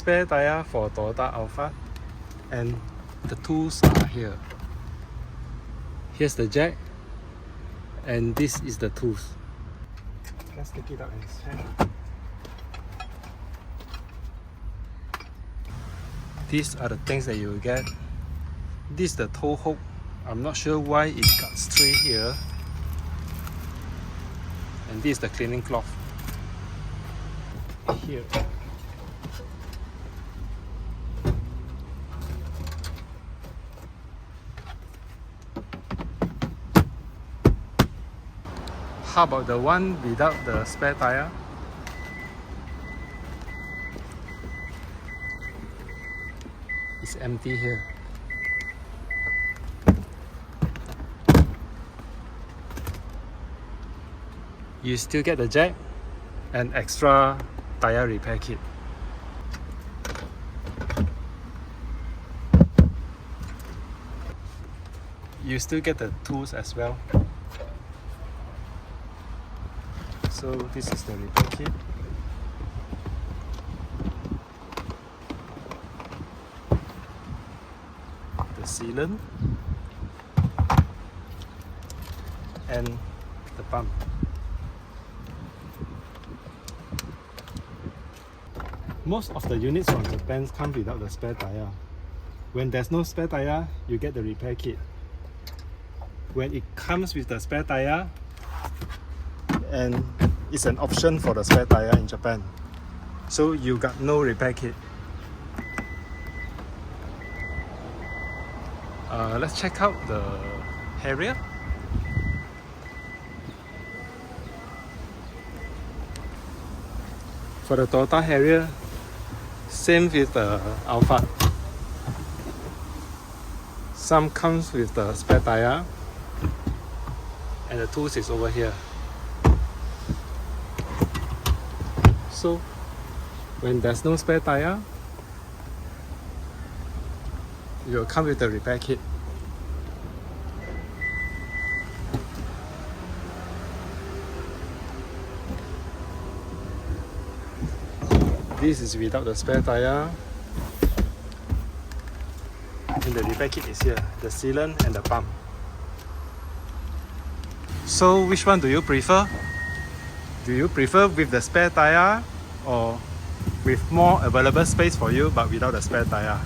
spare tire for Toyota Alphard, and the tools are here. Here's the jack, and this is the tools. Let's take it out and check. These are the things that you will get. This is the tow hook. I'm not sure why it got straight here. And this is the cleaning cloth. Here. How about the one without the spare tire? It's empty here. You still get the jack and extra tire repair kit. You still get the tools as well. So this is the repair kit. The sealant and the pump. Most of the units from Japan come without the spare tire. When there's no spare tire, you get the repair kit. When it comes with the spare tire, and it's an option for the spare tire in Japan, so you got no repair kit. Let's check out the Harrier. For the Toyota Harrier, same with the Alphard. Some comes with the spare tire, and the tools is over here. So when there's no spare tire, you will come with the repair kit. This is without the spare tire, and the repair kit is here, the sealant and the pump. So which one do you prefer? Do you prefer with the spare tire or with more available space for you but without the spare tire?